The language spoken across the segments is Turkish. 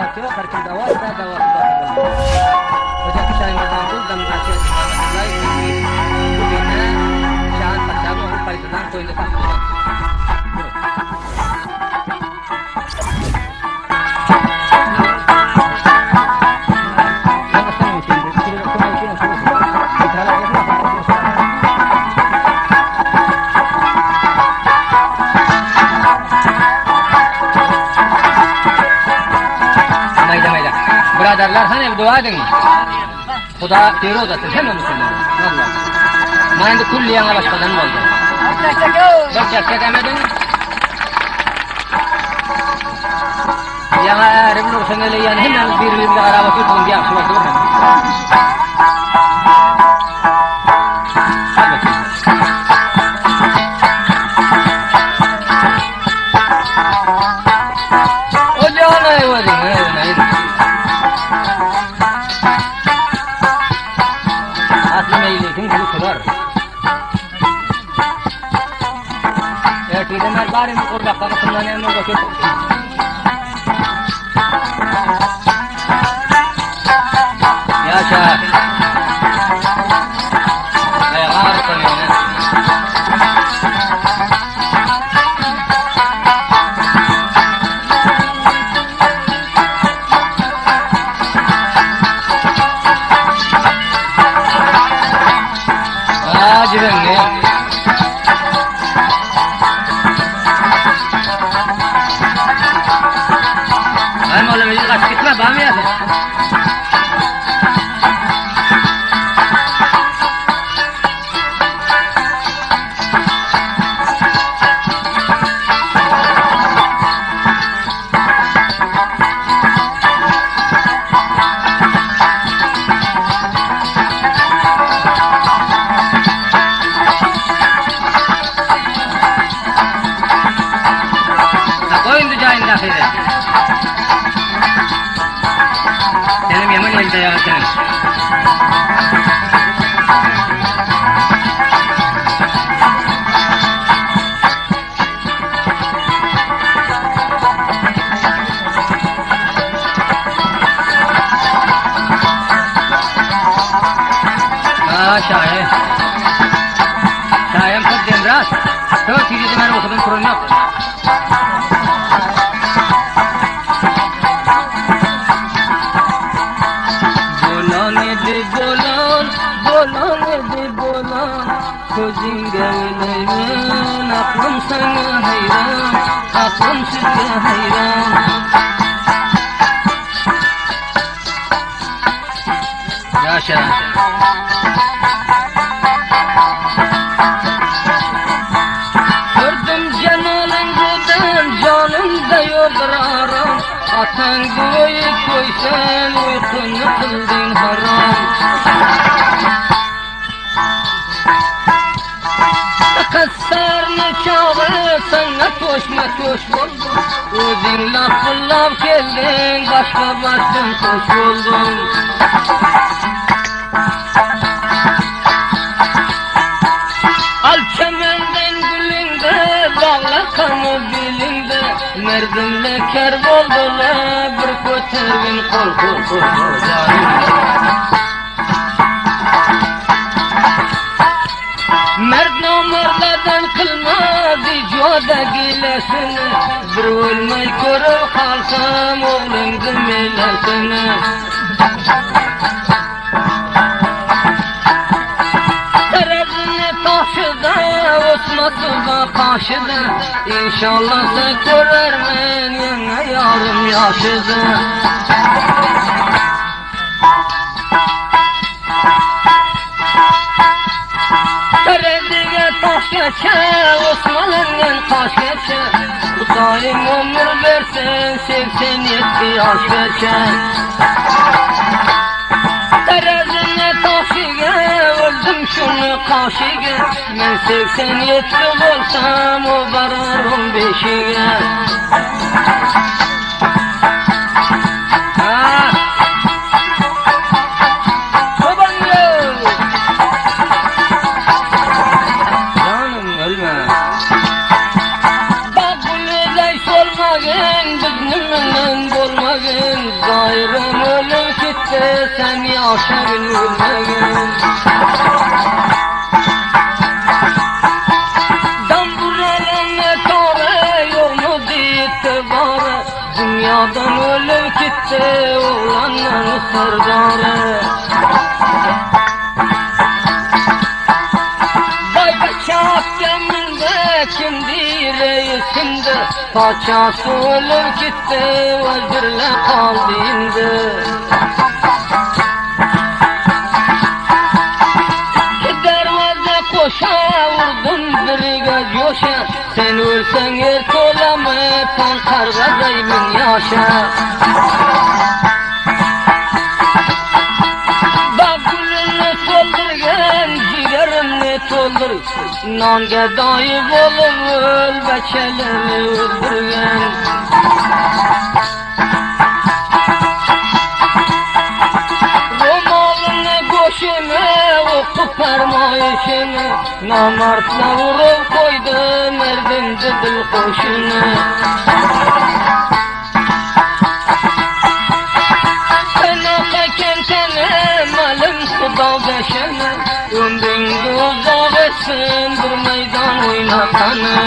davası yok, her kim davası da davası bakılır. Öteki Şahin'den buldum zaten. Bugüne Şahin Paşa'nın oğlu Paris'den koyunda taktırdı. Biraderler hani bir dua edin. Xuda teri uzatın. Hemen Müslüman. Vallahi. Mana endi kulli yana başqadan bo'ldi. Bir chakka demedin. Yana revolution eleyan hemen bir-biriga qarab o'tirib yaxshi bo'ldi. O jana o'zing, Aslimeyleytin kılıçlar. Erteden merbarim kurbakları kullananlar bakıyor. Yaşa. Ayağlar koyuyor. Acıbın ne? Ay oğlum bizi kaç gitme bana mı yazın? Senin yaman elde ya senin. Şahin. Şahin çok demraz. Çok iyi zaman okudum kurun yok. Gözün gönlümün aklım sana hayran, aklım size hayran. Yaşa. Gördüm cemalından canımda yoldurar. Atan boyu koysan uykunu kıldın haram. Kasarını çağır sana koşma koş buldum. Özün laf geldin başka baştan koş buldum. Alçamenden gülünde bağla kanı bilinde. Merdimle ker oldular bir köterbin kol kol kol. Mert namerlerden kılmaz icoda gilesini. Bir ölmey görüp kalsam oğlundu milletini. Terazine taşıda osmasıda kaşıda. İnşallah sen görermen yana yarım yaşıda. Terediğe taş geçe, Osmanlı'nın taş geçe. Daim ömür versen, 87 yaş geçe. Terediğe taşıge, öldüm şunu kaşıge. Ben 87 olsam, o vararım 5'ige. Bak bu lezay solmagın, bizimle olmagın. Zayrım ölüm gitti sen yaşa gülmegin. Damburalım tare yolunu ditti bari. Dünyadan ölüm gitti oğlanın sırdarı. Kimdi reisimdi, paçası ölür gitti, vazirle kaldı indi. Dervaza koşa vurdum bir göz yoşa, sen ölsen erk olamı, pankarga zaymin yaşa. Nonga doyi bo'lib o'l bachalarni o'ldirgan. Ro'molini go'shini o'qib farmoyishini nomardni urib qo'ydi mardinda dil qo'shini. Xudoga umringni uzoq etsin bir maydon o'ynaqani.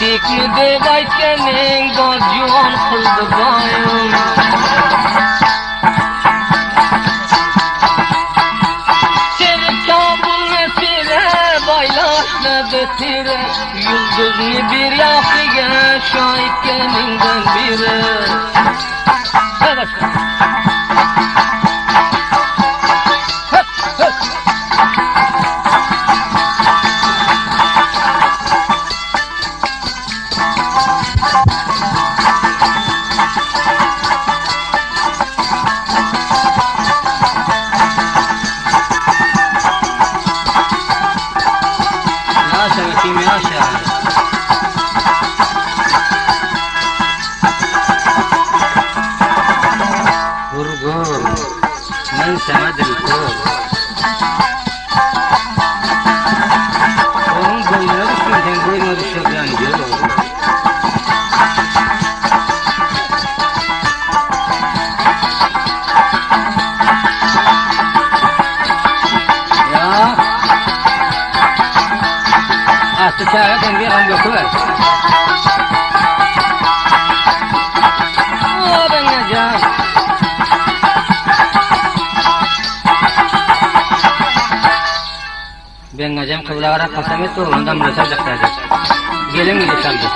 Tekni deb aytganing bozjon qildi boyim. Seni Kabulni tira baylashdi tira, yulduzni bir yoqiga shohidga mingdan biri. من سمد الكون onun boyuna düşmeden boyuna düşecek yani gel oğlum. Ya astı çağırırken bir an götüver. O ben necam. Ben ngajam kıvılara kasam etti ondan mesaj aktardı. Gelin mi geçerdi?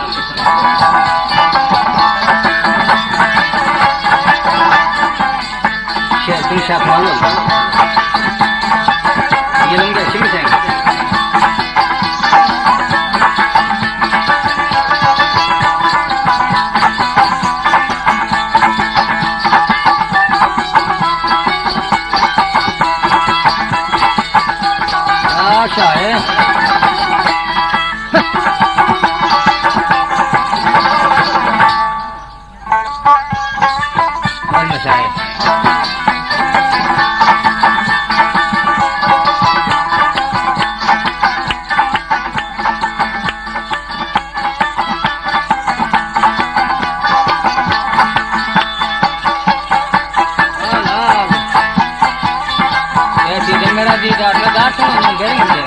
Şerfin şapmalı oldu. Gelin geçin mi sen? Aşağıya. Gelme aşağıya. मेरा दीदार में दार तो नहीं करेंगे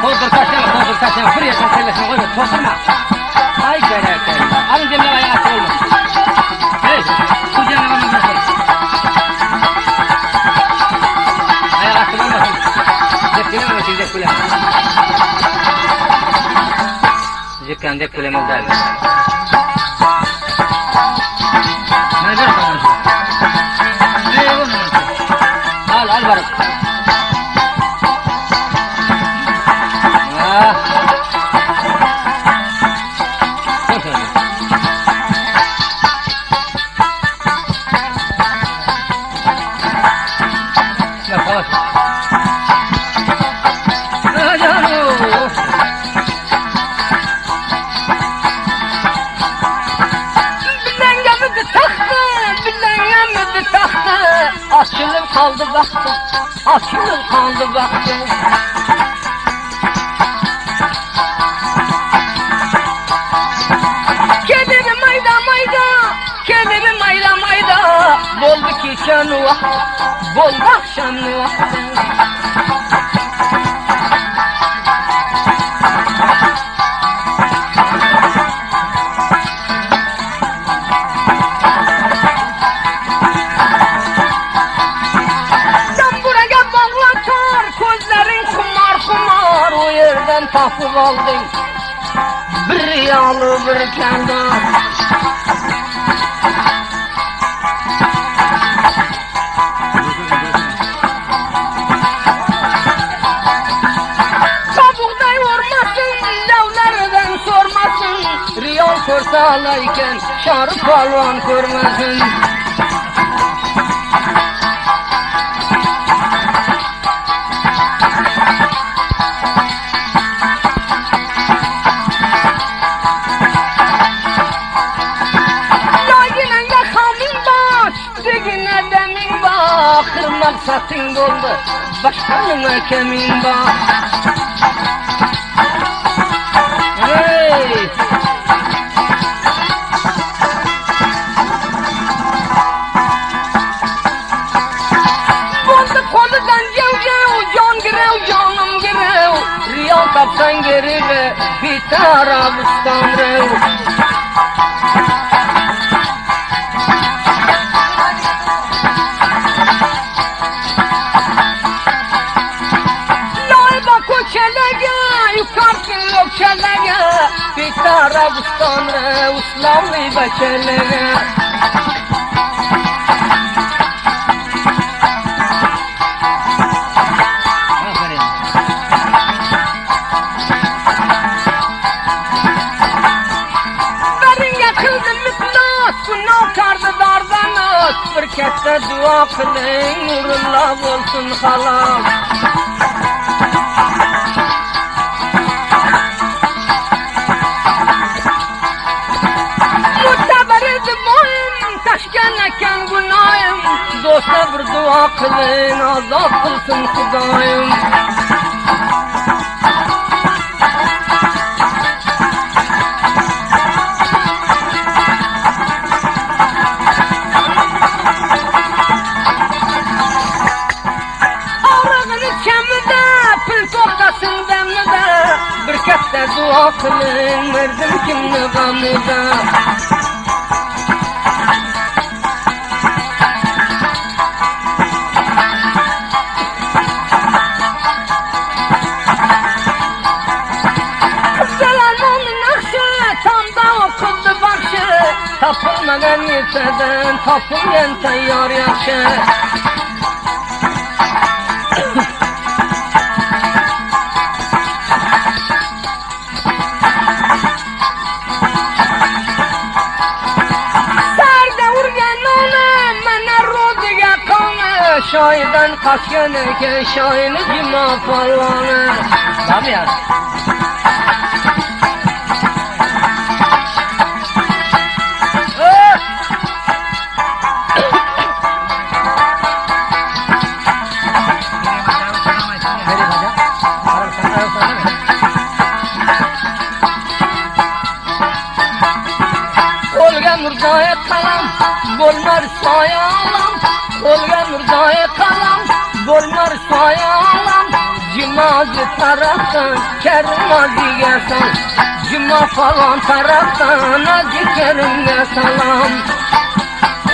خذ الكاسة فريق خلي شغله توصلنا هاي كذا أنا جملة يا أخوي إيه تجينا من المسجد هاي أخوي ما ذكرنا ما تيجي كلها ذكر عندك كلها مدار ما جرى البرد لا خلاص Açılıp kaldı baktım, açılıp kaldı baktım. Kederim ayda mayda, kederim ayda mayda. Boldu ki şanı vakti, boldu akşamlı vakti. Tapıp aldın bir riyalı bir kendar. Kabukday vurmasın, lavlardan sormasın. Riyal korsalayken şarı palvan görmesin. Maksatın doldu, başkanına kemin bak. Hey! Boldu koludan cev can girev, canım girev. Riyal tapsan geri ve bitti Arabistan rev. Çelege, bitti Arabistan re, uslanlı beçelege. Verin yakıldı müflas, bunu kardı dardanız. Bir kette dua kılın, nurullah olsun halam. Taşkeneken günahım, dosta bir dua kılın, azap kılsın Hudayım. Ağrığını çemide, pil soktasın demide. Bir kette dua kılın, verdim kimni gamıda. Tapılmadan yeteden, tapılmayan tayyar yaşa. Serde urgen ona, mene rodiga kone. Şahiden kaçgene ke, şahini cima palvane. Tabii ya. Murdaya kalam, bolmar soya alam. Olga murdaya kalam, bolmar soya alam. Cimazı taraftan, kermazi gelsen. Cima falan taraftan, acı kerimle salam.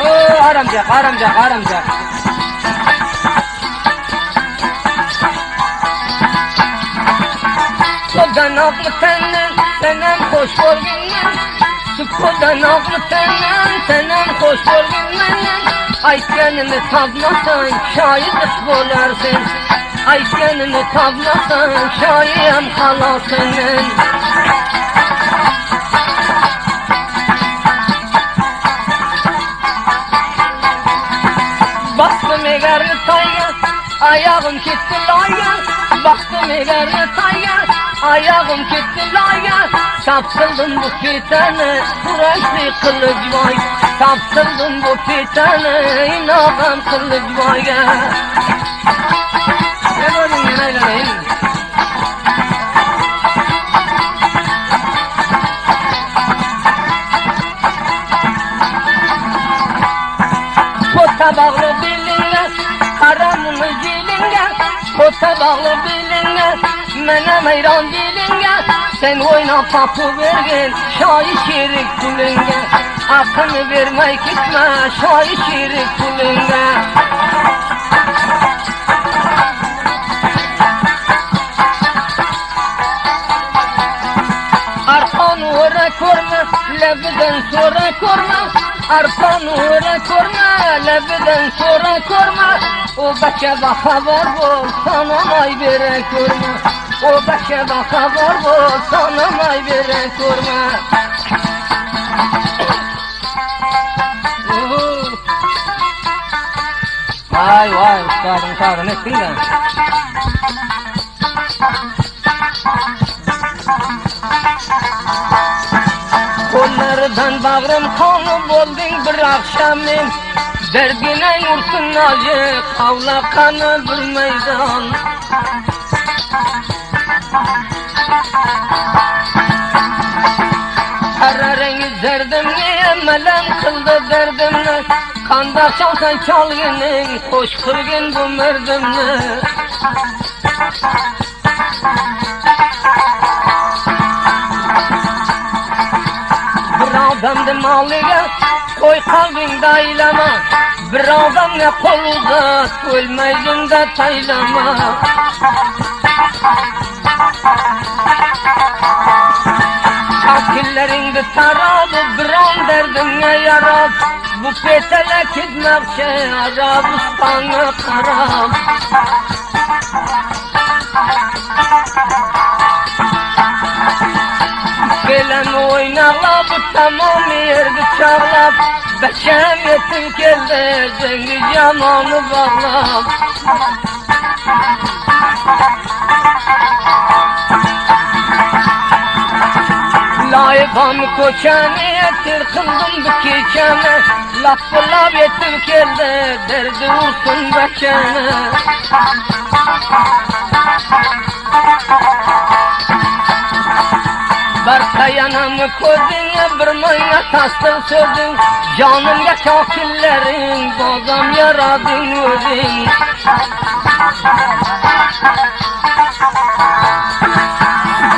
Oo, aramcak, aramcak, aramcak. Soldan aklı senden hoş olgunlar. Sıkıldan aklı senden hoş olgunlar. Aytkenimi tablasan şahit bolarsın. Aytkenimi tablasan şahiyem halasının. Bastım eğer tayga ayağım gitti laya, baktım ileri taya, ayağım gitti laya, sapsıldım bu fitene, kurayşlı kılıç vay, sapsıldım bu fitene, inağam kılıç vaya. Ne gördün yanaylarım? Kota bağlı bilinle, karamını dilinle, kota bağlı bilinle, mene meyran dilinle, sen oyna papu vergin, şahi şirik kulünge, akını vermek gitme, şahi şirik kulünge. Arkanı ora korma, lebiden sonra korma, arkanı ora korma, lebiden sonra korma, o beşe baka var bol, sana may veren korma, o beşe baka var bol, sana may veren korma. Vay vay ustadım ettin de. Kollardan bağrım kanı boldun bir akşamın, derdine yursun acı, kavla kanı bir meydan. Kararengi derdimle, melem kıldı derdimle, kanda çalsan çalgının, hoş kırgın bu merdimle. Bir adam de maliga, koy kalbin daylama, bir adam ne kol uzat, ölmeyin de taylama. Şakillerinde tarabı, bir an derdine yarab, bu petele gitmekçe Arabistan'a karab. Gelen oynarla bu tamam yerde çağlap, beşem yetim kelde zengi cananı bağlap. Layıkam koçanı tırkıldım bu keçeme, lafı laf yetim kelde derdi vursun beşeme. Barka yanamı koydun, bir mayna tastın sözün, canımga kakillerin, bozam yaradın özün.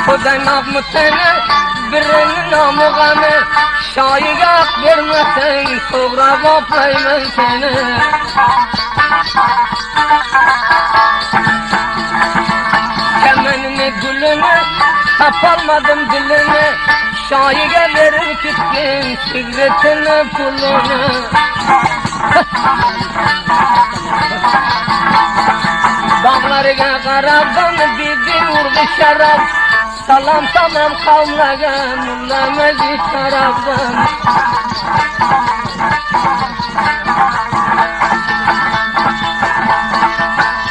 Koday namı seni, birinin namı gamı, şayiga vermesen, sonra vaplayman seni. Kemenini gülünü, tapalmadım dilini, şayiga verir gittin, sigretini pulunu. Dağlarına karardan bizi vurdu şarap, salam tamam kavlagan, mullamezi taraftan.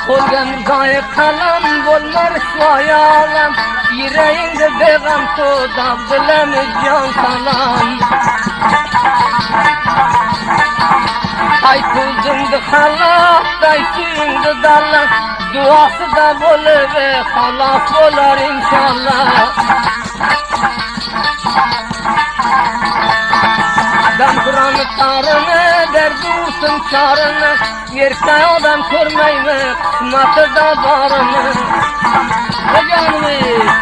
Kolgan gayet kalam, bolmar şvayalam, yüreğinde begam toda, bilemiz can salam. Ay kuzumdu halak, ay suyumdu dalak, duası da bolu ve halas olar inşallah. Adam Kur'an'ı tarını, derdi vursun çarını, yerken adam körmeyme, kısmatı da barını. O canımız.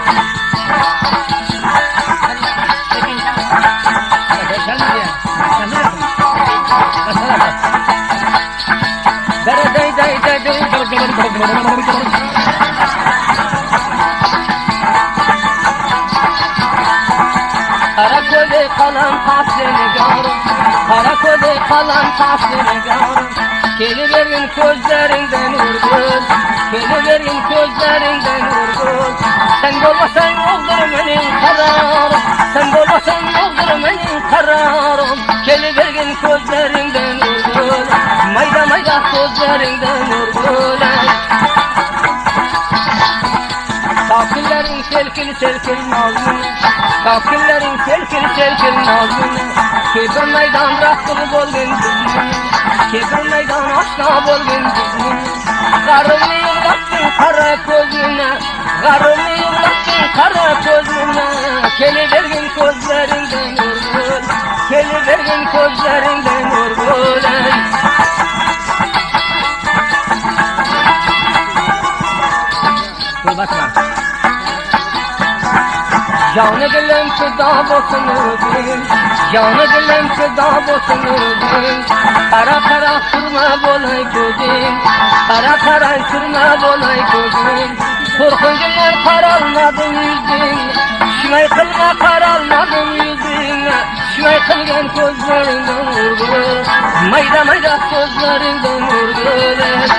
Karakolde kalan taşını görüm, karakolde kalan taşını görüm. Geliverin gözlerinden vurgun, geliverin gözlerinden vurgun. Sen olmasan olur benim kararım, sen olmasan olur benim kararım. Geliverin gözlerinden vurgun. Nurgül Mayda mayda sözlerinden Nurgül Takillerin selkil selkil nazmını Takillerin selkil selkil nazmını Kebir meydan rakılı bolgun düzmünü Kebir meydan aşna bolgun düzmünü Karımı yıllattın kara közüne Karımı yıllattın kara közüne Kelivergin közlerinden Nurgül Kelivergin közlerinden Nurgül Dur bakma Canı dilim fıda bolsun Nurgül Canı dilim fıda bolsun Nurgül Kara kara sürme bolay gözüm Kara kara sürme bolay gözüm Korkuncular karalmadım yüzün Şümey kılma karalmadım yüzün Şümey kılgan gözlerinden Nurgül Mayda mayda sözlerinden Nurgül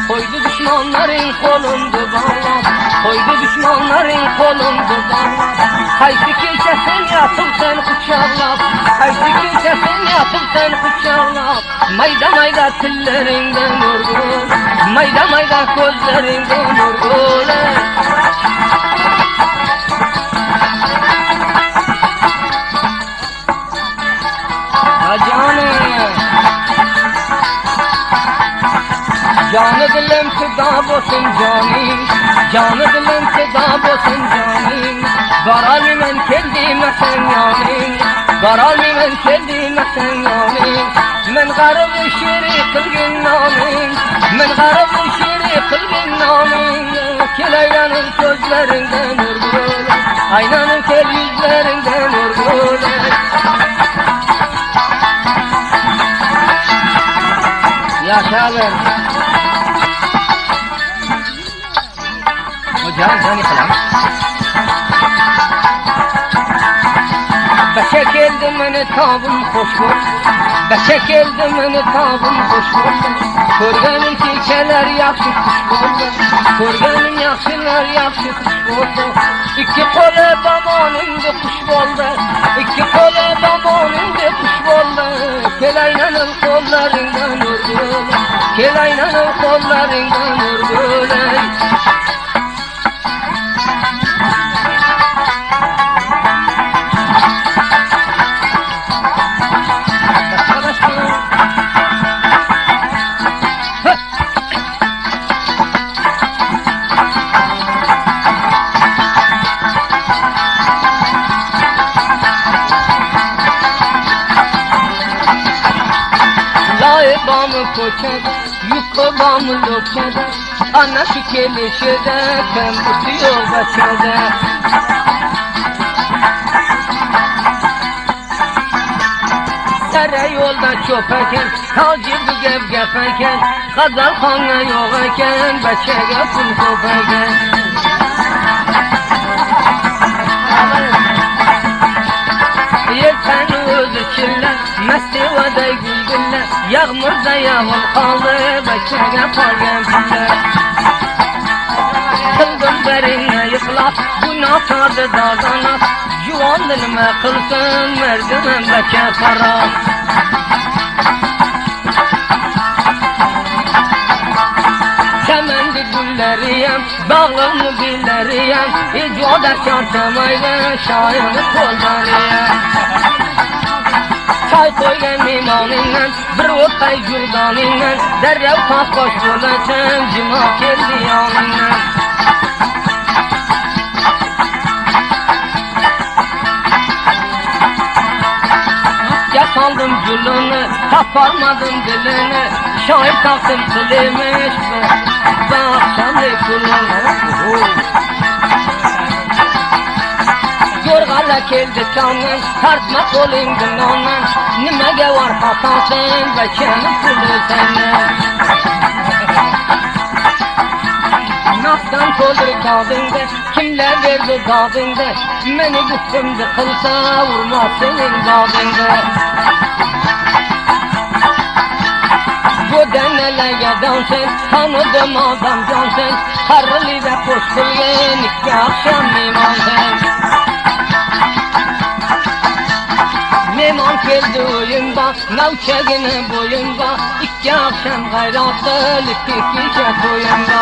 Koydu düşmanların kolundu bağlam Koydu düşmanların kolundu bağlam Haydi kimse sen yatıp sen kucağlap Haydi kimse sen yatıp sen kucağlap Mayda mayda tillerinden Nurgül Mayda mayda gözlerinden Nurgül Canı dilim fıda bolsun canim Canı dilim fıda bolsun canim Garalmi men kendime sen yanim Garalmi men kendime sen yanim Men garıbı şiri kılgın namin Men garıbı şiri kılgın namin Kel aylanın sözlerinden Nurgül Aynanın kel yüzlerinden Nurgül Yaşa ver Can kalam Beşe geldi meni tabım hoş buldum Beşe geldi meni tabım hoş buldum Körgenim tilkeler yakşı kuş buldu Körgenim yakşılar yakşı kuş buldu İki kole babanımda kuş buldu İki kole babanımda kuş buldu Kelaynanın kollarından Nurgül Kelaynanın kollarından Nurgül Koçada, yukarıdamı lokada Ana şu kelişede, kem tutuyor başada Sere yolda çöpeken, tacirdi gep gepeken Kadal kanla yok eken, beçege pul kopeken Yelten özü çiller, mestivada güldüller Yağmurda yağmur kaldı, beçege pargen piller Kıldım berine yıklat, bu natadı dağdanat Juvan dilime kılsın, merdiven beçe parat Semendi gülleriyem, bağımlı billeriyem İcvada çarşamayla, şairli kollariyem Çay koygan meymonindan, bir o'tay jurdonindan Darrov taqosh bo'lasan, jimo keldi yoningdan Yasaldım gülünü, taparmadım dilini Şair taktım kılıymış, ben akşamlı kulunu Yorgala keldi canın, tartma kolingin onun Nimege var hatasın, beçenin kulu senin Naftan kolur dağdında, kimler verdi dağdında Meni güçsümdü kılsa, vurma senin dağdında Bu denelige dansen, tanıdım adam cansen. Karılı ve hoş kılgın, iki akşam mimansen. Mehman geldi oyunda, navçegine boyunda. İki akşam gayratlı, iki gece boyunda.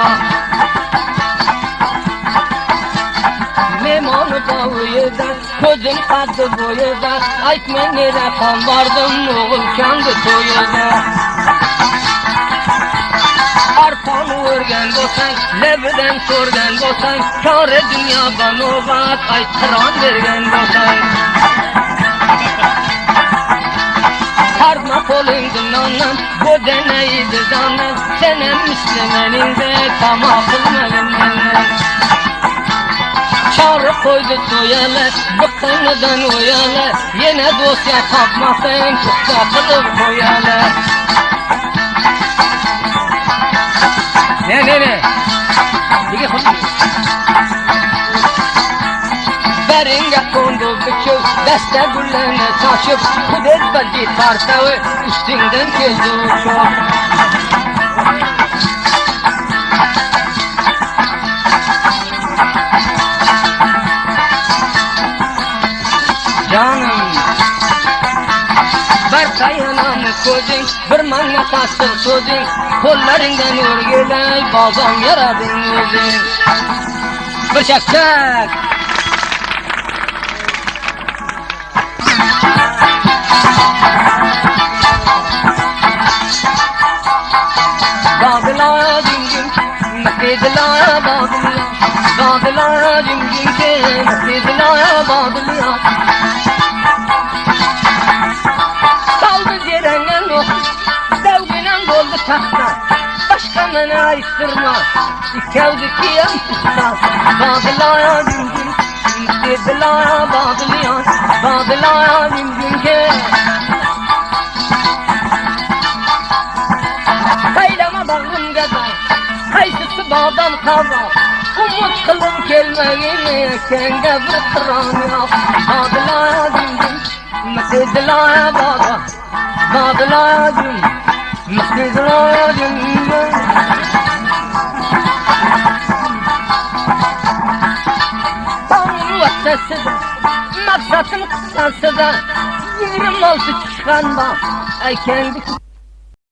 Mehmanı bağıydı, gözüm kadı boyuda. Aytma nere kan vardım, oğul kendi toyuda. Arpanı örgen bolsan, levden sorgen bolsan. Kâre dünyadan oğat, aytıran vergen bolsan. Harma kolundun anam, bu deneydi zannem. Senem müslümeninde, tam akılmalım bennem. Çağrı koydu soyalı, bıkkınıdan oyalı. Yine dosya tapmasın, kısa kılıp koyalı. Ne? Digi kılıp. Beringe kondu bıçıp, deste güllerine taşıp. Kudet baldi tartağı, üstünden geldi uçup. Canım Barkayanamı koydun, bir manna kastır sözün. Kollarından örgüley, bazam yaradın özün. Bıçak. Bağdıla cimcim, mekidila bağdıla. Bağdıla cimcim, mekidila bağdıla. Oldu tahta, başka bana ayıttırma. İkevdeki yansıtsa, bağdılaya cimcim. Bağdılaya bağdılayan, bağdılaya cimcimke. Kaylama bağrım kadar, kaydısı bağdan kava. Umut kılım kelmeğini, kenge bırakıran ya. Bağdılaya cimcim, bağdılaya bağda. Bağdılaya cimcim. Mıstıklar dünya Tanrı vaktası da maksatın kısası da 26 çıkan bak. Ay kendi